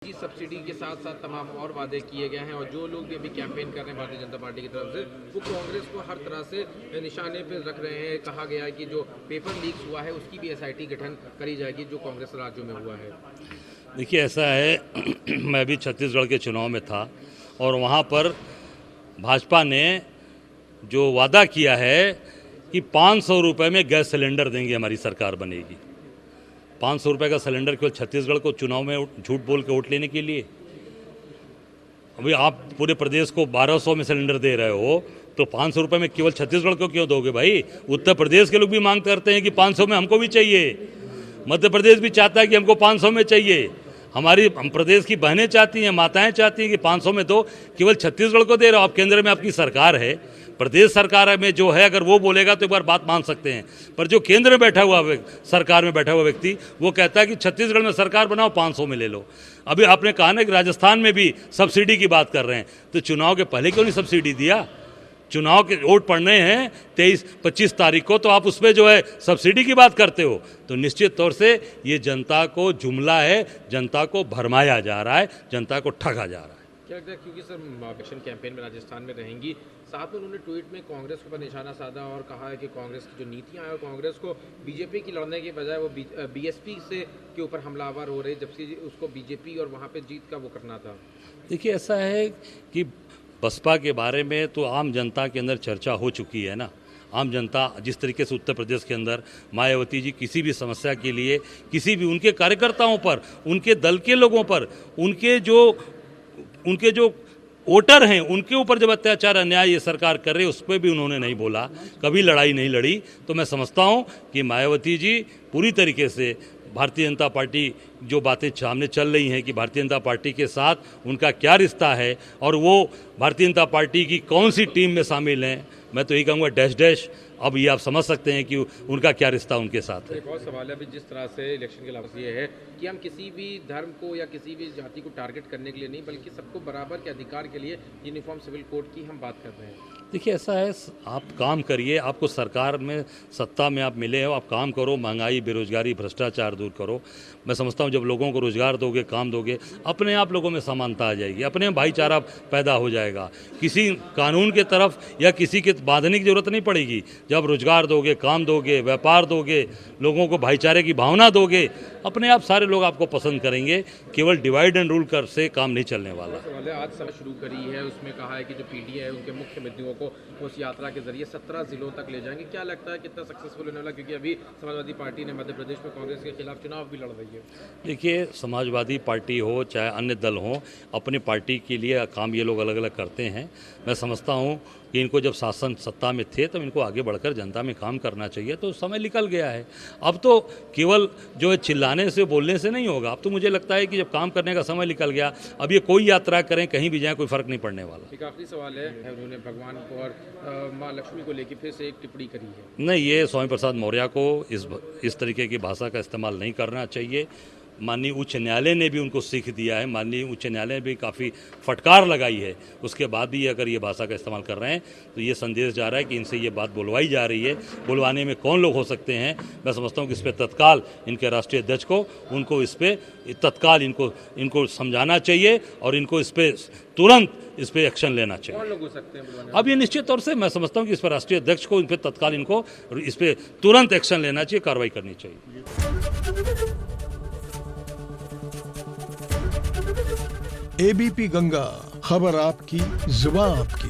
जी subsidy के साथ साथ तमाम और वादे किए गए हैं और जो लोग भी अभी कैंपेन कर रहे हैं भारतीय जनता पार्टी की तरफ से वो कांग्रेस को हर तरह से निशाने पर रख रहे हैं। कहा गया है कि जो पेपर लीक्स हुआ है उसकी भी एसआईटी गठन करी जाएगी जो कांग्रेस राज्यों में हुआ है। देखिए ऐसा है मैं भी छत्तीसगढ़ के चुनाव में था और वहाँ पर भाजपा ने जो वादा किया है कि 500 रुपये में गैस सिलेंडर देंगे, हमारी सरकार बनेगी। 500 रुपये का सिलेंडर केवल छत्तीसगढ़ को चुनाव में झूठ बोल के वोट लेने के लिए। अभी आप पूरे प्रदेश को 1200 में सिलेंडर दे रहे हो तो 500 रुपये में केवल छत्तीसगढ़ को क्यों दोगे भाई? उत्तर प्रदेश के लोग भी मांग करते हैं कि 500 में हमको भी चाहिए। मध्य प्रदेश भी चाहता है कि हमको 500 में चाहिए। हम प्रदेश की बहनें चाहती हैं, माताएं चाहती हैं कि 500 में दो। केवल छत्तीसगढ़ को दे रहे हो आप। केंद्र में आपकी सरकार है, प्रदेश सरकार में जो है अगर वो बोलेगा तो एक बार बात मान सकते हैं, पर जो केंद्र में बैठा हुआ सरकार में बैठा हुआ व्यक्ति वो कहता है कि छत्तीसगढ़ में सरकार बनाओ 500 में ले लो। अभी आपने कहा ना कि राजस्थान में भी सब्सिडी की बात कर रहे हैं, तो चुनाव के पहले क्यों नहीं सब्सिडी दिया? चुनाव के वोट पड़ने हैं 23-25 तारीख को, तो आप उसमें जो है सब्सिडी की बात करते हो। तो निश्चित तौर से ये जनता को जुमला है, जनता को भरमाया जा रहा है, जनता को ठगा जा रहा है। क्या लगता है क्योंकि सर इलेक्शन कैंपेन में राजस्थान में रहेंगी, साथ में उन्होंने ट्वीट में कांग्रेस के ऊपर निशाना साधा और कहा है कि कांग्रेस की जो नीतियां हैं और कांग्रेस को बीजेपी की लड़ने के बजाय वो बीएसपी से के ऊपर हमलावर हो रहे, जबकि उसको बीजेपी और वहाँ पे जीत का वो करना था। देखिए ऐसा है कि बसपा के बारे में तो आम जनता के अंदर चर्चा हो चुकी है ना। आम जनता जिस तरीके से उत्तर प्रदेश के अंदर मायावती जी किसी भी समस्या के लिए किसी भी उनके कार्यकर्ताओं पर, उनके दल के लोगों पर, उनके जो वोटर हैं उनके ऊपर जब अत्याचार अन्याय ये सरकार कर रही है उस पर भी उन्होंने नहीं बोला, कभी लड़ाई नहीं लड़ी। तो मैं समझता हूँ कि मायावती जी पूरी तरीके से भारतीय जनता पार्टी जो बातें सामने चल रही हैं कि भारतीय जनता पार्टी के साथ उनका क्या रिश्ता है और वो भारतीय जनता पार्टी की कौन सी टीम में शामिल हैं, मैं तो यही कहूँगा डैश डैश। अब ये आप समझ सकते हैं कि उनका क्या रिश्ता उनके साथ है। एक और सवाल है, अभी जिस तरह से इलेक्शन के लाभ ये है कि हम किसी भी धर्म को या किसी भी जाति को टारगेट करने के लिए नहीं बल्कि सबको बराबर के अधिकार के लिए यूनिफॉर्म सिविल कोड की हम बात कर रहे हैं। देखिए ऐसा है, आप काम करिए, आपको सरकार में सत्ता में आप मिले हो, आप काम करो, महंगाई बेरोजगारी भ्रष्टाचार दूर करो। मैं समझता हूँ जब लोगों को रोजगार दोगे, काम दोगे, अपने आप लोगों में समानता आ जाएगी, अपने भाईचारा पैदा हो जाएगा। किसी कानून के तरफ या किसी के बांधने की जरूरत नहीं पड़ेगी। जब रोजगार दोगे, काम दोगे, व्यापार दोगे, लोगों को भाईचारे की भावना दोगे, अपने आप सारे लोग आपको पसंद करेंगे। केवल डिवाइड एंड रूल कर से काम नहीं चलने वाला। आज सभा शुरू करी है, उसमें कहा है कि जो पीडीए है उनके मुख्य बिंदुओं को उस यात्रा के जरिए 17 जिलों तक ले जाएंगे। क्या लगता है कितना सक्सेसफुल होने वाला, क्योंकि अभी समाजवादी पार्टी ने मध्य प्रदेश में कांग्रेस के खिलाफ चुनाव भी लड़ रही है। देखिए समाजवादी पार्टी हो चाहे अन्य दल हो, अपनी पार्टी के लिए काम ये लोग अलग अलग करते हैं। मैं समझता हूँ कि इनको जब शासन सत्ता में थे तब इनको आगे बढ़कर जनता में काम करना चाहिए, तो समय निकल गया है। अब तो केवल जो है चिल्लाने से बोलने से नहीं होगा। अब तो मुझे लगता है कि जब काम करने का समय निकल गया, अब ये कोई यात्रा करें कहीं भी जाएं कोई फर्क नहीं पड़ने वाला। एक आखिरी सवाल है, उन्होंने भगवान को और माँ लक्ष्मी को लेकर फिर से एक टिप्पणी करी है। नहीं, ये स्वामी प्रसाद मौर्य को इस तरीके की भाषा का इस्तेमाल नहीं करना चाहिए। माननीय उच्च न्यायालय ने भी उनको सीख दिया है, माननीय उच्च न्यायालय ने भी काफ़ी फटकार लगाई है, उसके बाद भी अगर ये भाषा का इस्तेमाल कर रहे हैं तो ये संदेश जा रहा है कि इनसे ये बात बुलवाई जा रही है। बुलवाने में कौन लोग हो सकते हैं? मैं समझता हूँ कि इस पर तत्काल इनके राष्ट्रीय अध्यक्ष को उनको इस पर तत्काल इनको समझाना चाहिए और इनको इस पर तुरंत इस पर एक्शन लेना चाहिए। कौन लोग हो सकते हैं? अब ये निश्चित तौर से मैं समझता हूँ कि इस पर राष्ट्रीय अध्यक्ष को इन पर तत्काल इनको इस पर तुरंत एक्शन लेना चाहिए, कार्रवाई करनी चाहिए। एबीपी गंगा, खबर आपकी, जुबान आपकी।